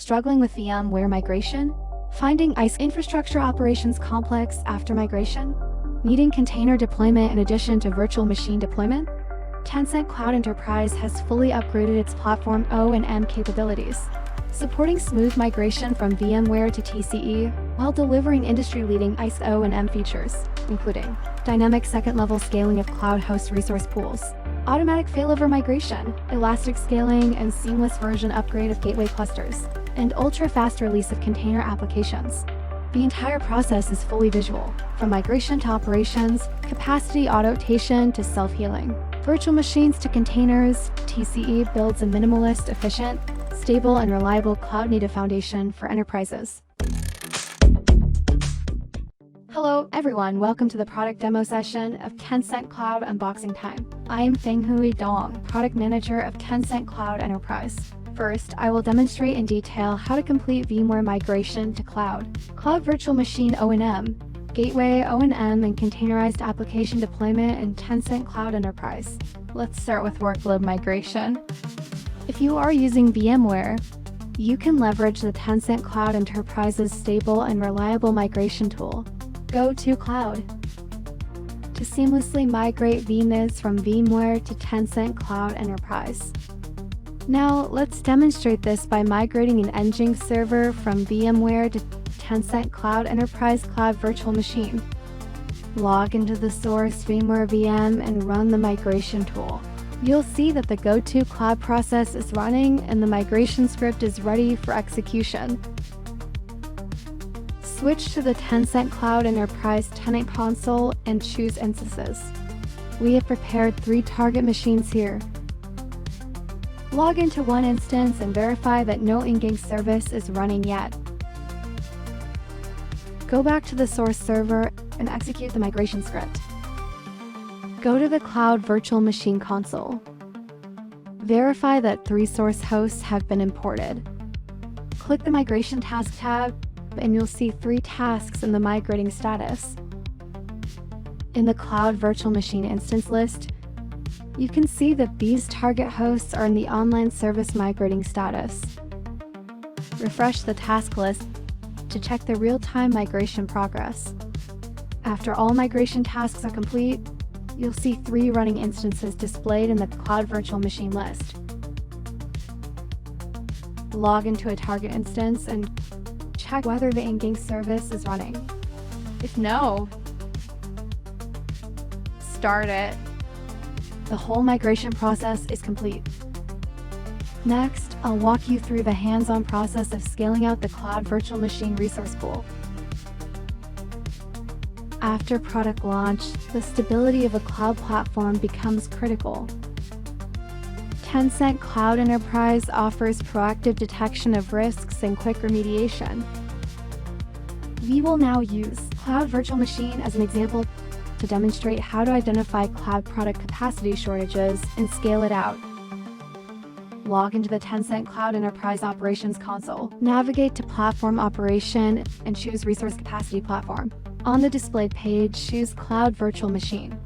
Struggling with VMware migration? Finding IaaS infrastructure operations complex after migration? Needing container deployment in addition to virtual machine deployment? Tencent Cloud Enterprise has fully upgraded its platform O&M capabilities, supporting smooth migration from VMware to TCE while delivering industry-leading IaaS O&M features, including dynamic second-level scaling of cloud host resource pools, automatic failover migration, elastic scaling, and seamless version upgrade of gateway clusters, and ultra-fast release of container applications. The entire process is fully visual, from migration to operations, capacity automation to self-healing, virtual machines to containers. TCE builds a minimalist, efficient, stable, and reliable cloud-native foundation for enterprises. Hello everyone, welcome to the product demo session of Tencent Cloud Unboxing Time. I am Fenghui Dong, Product Manager of Tencent Cloud Enterprise. First, I will demonstrate in detail how to complete VMware migration to cloud virtual machine O&M, gateway O&M, and containerized application deployment in Tencent Cloud Enterprise. Let's start with workload migration. If you are using VMware, you can leverage the Tencent Cloud Enterprise's stable and reliable migration tool, Go to Cloud, to seamlessly migrate VNIs from VMware to Tencent Cloud Enterprise. Now, let's demonstrate this by migrating an Nginx server from VMware to Tencent Cloud Enterprise Cloud Virtual Machine. Log into the source VMware VM and run the migration tool. You'll see that the Go to Cloud process is running and the migration script is ready for execution. Switch to the Tencent Cloud Enterprise tenant console and choose instances. We have prepared 3 target machines here. Log into one instance and verify that no Nginx service is running yet. Go back to the source server and execute the migration script. Go to the Cloud Virtual Machine console. Verify that 3 source hosts have been imported. Click the Migration Task tab, and you'll see 3 tasks in the migrating status. In the Cloud Virtual Machine instance list, you can see that these target hosts are in the online service migrating status. Refresh the task list to check the real-time migration progress. After all migration tasks are complete, you'll see 3 running instances displayed in the Cloud Virtual Machine list. Log into a target instance and check whether the Nginx service is running. If no, start it. The whole migration process is complete. Next, I'll walk you through the hands-on process of scaling out the Cloud Virtual Machine resource pool. After product launch, the stability of a cloud platform becomes critical. Tencent Cloud Enterprise offers proactive detection of risks and quick remediation. We will now use Cloud Virtual Machine as an example to demonstrate how to identify cloud product capacity shortages and scale it out. Log into the Tencent Cloud Enterprise Operations console. Navigate to Platform Operation and choose Resource Capacity Platform. On the displayed page, choose Cloud Virtual Machine.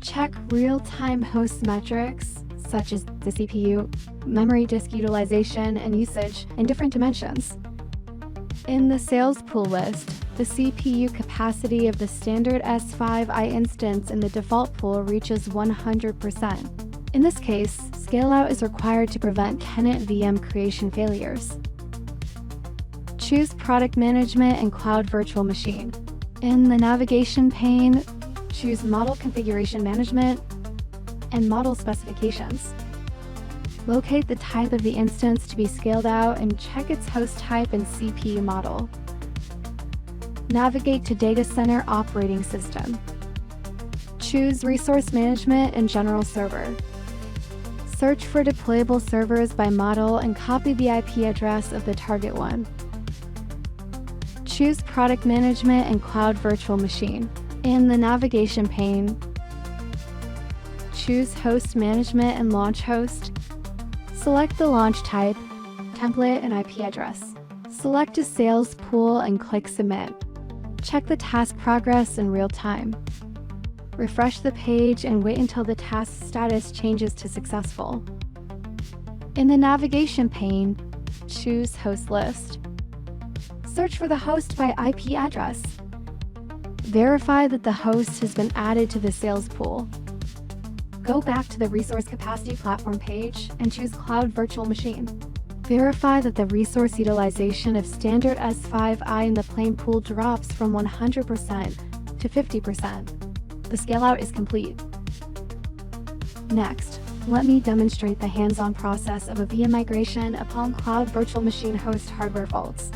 Check real-time host metrics, such as the CPU, memory disk utilization, and usage in different dimensions. In the sales pool list, the CPU capacity of the standard S5i instance in the default pool reaches 100%. In this case, scale-out is required to prevent tenant VM creation failures. Choose Product Management and Cloud Virtual Machine. In the navigation pane, choose Model Configuration Management and Model Specifications. Locate the type of the instance to be scaled out and check its host type and CPU model. Navigate to Data Center Operating System. Choose Resource Management and General Server. Search for deployable servers by model and copy the IP address of the target one. Choose Product Management and Cloud Virtual Machine. In the navigation pane, choose Host Management and Launch Host. Select the launch type, template, and IP address. Select a sales pool and click Submit. Check the task progress in real time. Refresh the page and wait until the task status changes to successful. In the navigation pane, Choose Host List. Search for the host by IP address. Verify that the host has been added to the sales pool. Go back to the Resource Capacity Platform page and choose Cloud Virtual Machine. Verify that the resource utilization of standard S5I in the plain pool drops from 100% to 50%. The scale-out is complete. Next, let me demonstrate the hands-on process of a VM migration upon Cloud Virtual Machine host hardware faults.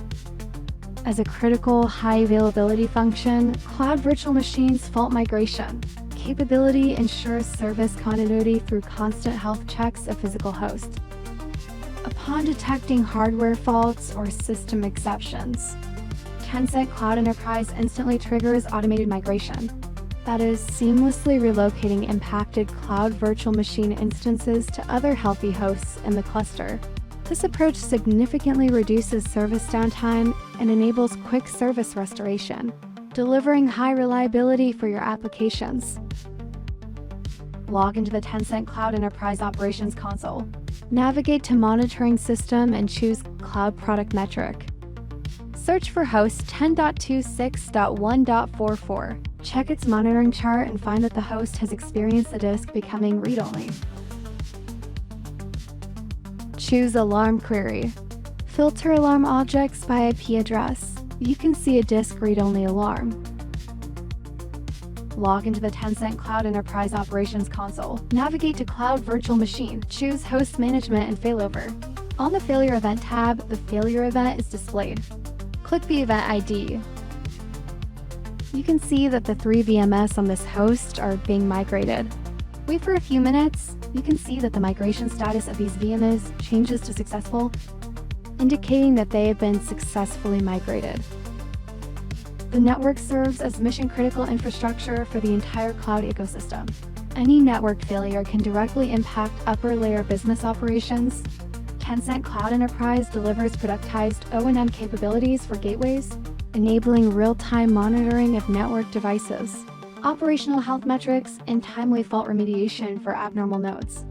As a critical high-availability function, Cloud Virtual Machine's fault migration capability ensures service continuity through constant health checks of physical hosts. Upon detecting hardware faults or system exceptions, Tencent Cloud Enterprise instantly triggers automated migration, that is, seamlessly relocating impacted Cloud Virtual Machine instances to other healthy hosts in the cluster. This approach significantly reduces service downtime and enables quick service restoration, delivering high reliability for your applications. Log into the Tencent Cloud Enterprise Operations Console. Navigate to Monitoring System and choose Cloud Product Metric. Search for host 10.26.1.44. Check its monitoring chart and find that the host has experienced the disk becoming read-only. Choose Alarm Query. Filter alarm objects by IP address. You can see a disk read-only alarm. Log into the Tencent Cloud Enterprise Operations Console. Navigate to Cloud Virtual Machine. Choose Host Management and Failover. On the Failure Event tab, the failure event is displayed. Click the event ID. You can see that the 3 VMS on this host are being migrated. Wait for a few minutes. You can see that the migration status of these VMS changes to successful, indicating that they have been successfully migrated. The network serves as mission-critical infrastructure for the entire cloud ecosystem. Any network failure can directly impact upper-layer business operations. Tencent Cloud Enterprise delivers productized O&M capabilities for gateways, enabling real-time monitoring of network devices, operational health metrics, and timely fault remediation for abnormal nodes.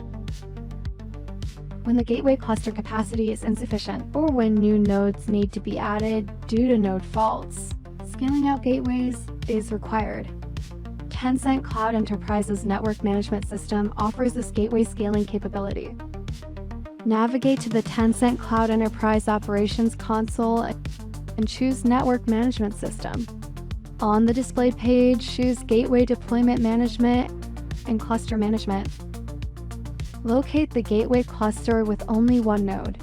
When the gateway cluster capacity is insufficient, or when new nodes need to be added due to node faults, scaling out gateways is required. Tencent Cloud Enterprise's network management system offers this gateway scaling capability. Navigate to the Tencent Cloud Enterprise Operations Console and choose Network Management System. On the display page, choose Gateway Deployment Management and Cluster Management. Locate the gateway cluster with only one node.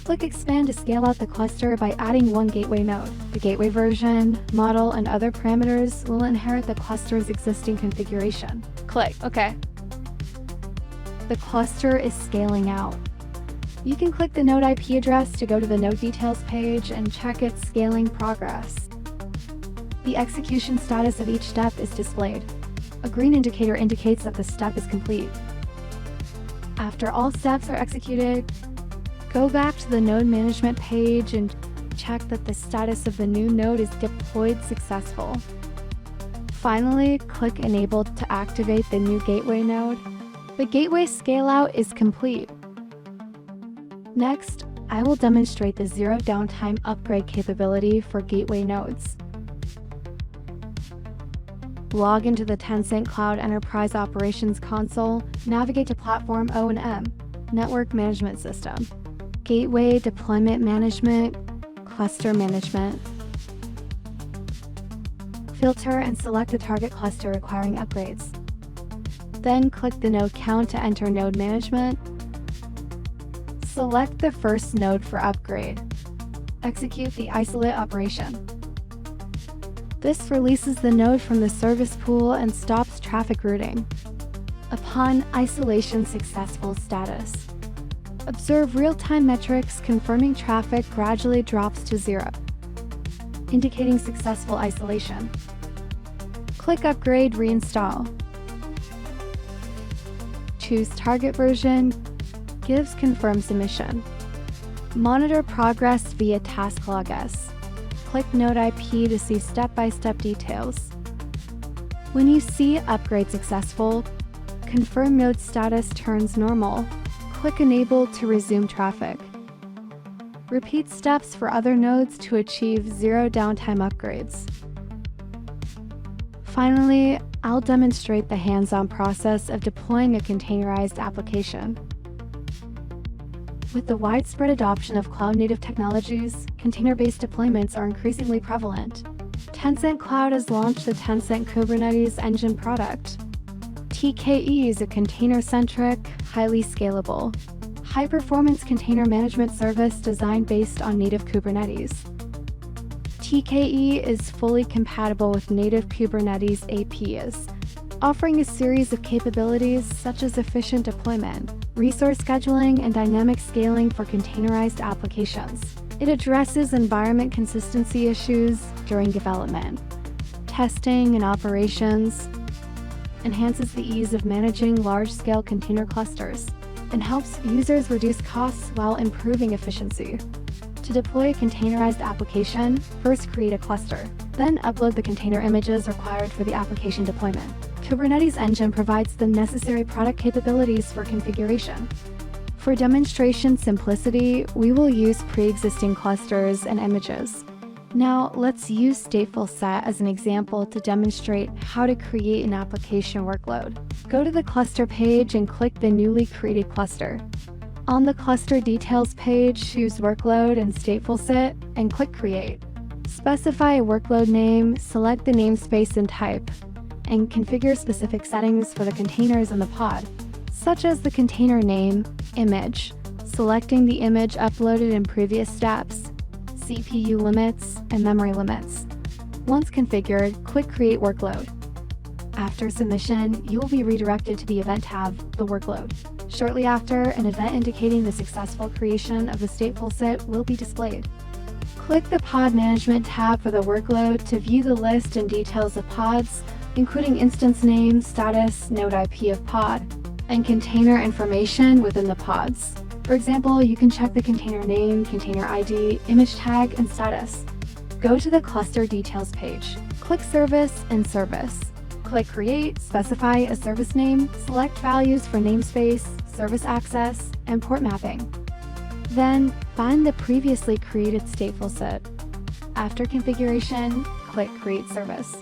Click Expand to scale out the cluster by adding one gateway node. The gateway version, model, and other parameters will inherit the cluster's existing configuration. Click OK. The cluster is scaling out. You can click the node IP address to go to the node details page and check its scaling progress. The execution status of each step is displayed. A green indicator indicates that the step is complete. After all steps are executed, go back to the node management page and check that the status of the new node is deployed successful. Finally, click Enable to activate the new gateway node. The gateway scale-out is complete. Next, I will demonstrate the zero downtime upgrade capability for gateway nodes. Log into the Tencent Cloud Enterprise Operations Console, navigate to Platform O&M, Network Management System, Gateway Deployment Management, Cluster Management. Filter and select the target cluster requiring upgrades. Then click the node count to enter node management. Select the first node for upgrade. Execute the isolate operation. This releases the node from the service pool and stops traffic routing. Upon isolation successful status, observe real-time metrics confirming traffic gradually drops to 0, indicating successful isolation. Click Upgrade Reinstall. Choose Target Version, gives confirm submission. Monitor progress via Task Log S. Click Node IP to see step-by-step details. When you see Upgrade Successful, confirm node status turns normal. Click Enable to resume traffic. Repeat steps for other nodes to achieve zero downtime upgrades. Finally, I'll demonstrate the hands-on process of deploying a containerized application. With the widespread adoption of cloud-native technologies, container-based deployments are increasingly prevalent. Tencent Cloud has launched the Tencent Kubernetes Engine product. TKE is a container-centric, highly scalable, high-performance container management service designed based on native Kubernetes. TKE is fully compatible with native Kubernetes APIs, offering a series of capabilities such as efficient deployment, resource scheduling, and dynamic scaling for containerized applications. It addresses environment consistency issues during development, testing, and operations, enhances the ease of managing large-scale container clusters, and helps users reduce costs while improving efficiency. To deploy a containerized application, first create a cluster, then upload the container images required for the application deployment. Kubernetes Engine provides the necessary product capabilities for configuration. For demonstration simplicity, we will use pre-existing clusters and images. Now, let's use stateful set as an example to demonstrate how to create an application workload. Go to the cluster page and click the newly created cluster. On the cluster details page, choose workload and stateful set and click create. Specify a workload name, select the namespace and type, and configure specific settings for the containers in the pod, such as the container name, image, selecting the image uploaded in previous steps, CPU limits, and memory limits. Once configured, click Create Workload. After submission, you will be redirected to the Event tab, the workload. Shortly after, an event indicating the successful creation of the stateful set will be displayed. Click the Pod Management tab for the workload to view the list and details of pods, including instance name, status, node IP of pod, and container information within the pods. For example, you can check the container name, container ID, image tag, and status. Go to the cluster details page. Click Service and Service. Click Create, specify a service name, select values for namespace, service access, and port mapping. Then, find the previously created stateful set. After configuration, click Create Service.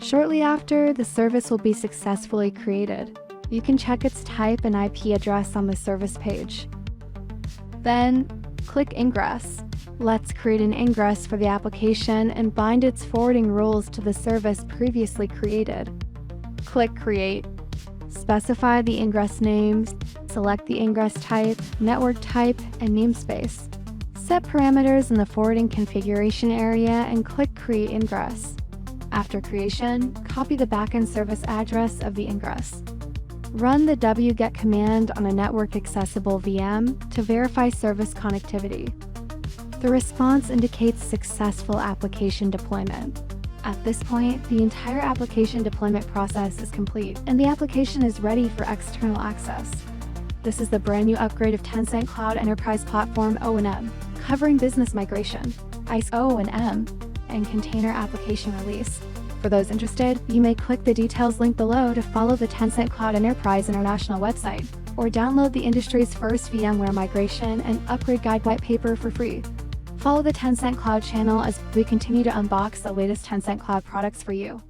Shortly after, the service will be successfully created. You can check its type and IP address on the service page. Then, click Ingress. Let's create an ingress for the application and bind its forwarding rules to the service previously created. Click Create. Specify the ingress names, select the ingress type, network type, and namespace. Set parameters in the forwarding configuration area and click Create Ingress. After creation, copy the backend service address of the ingress. Run the wget command on a network-accessible VM to verify service connectivity. The response indicates successful application deployment. At this point, the entire application deployment process is complete, and the application is ready for external access. This is the brand new upgrade of Tencent Cloud Enterprise Platform O&M, covering business migration, IaaS O&M, and container application release. For those interested, you may click the details link below to follow the Tencent Cloud Enterprise International website, or download the industry's first VMware migration and upgrade guide white paper for free. Follow the Tencent Cloud channel as we continue to unbox the latest Tencent Cloud products for you.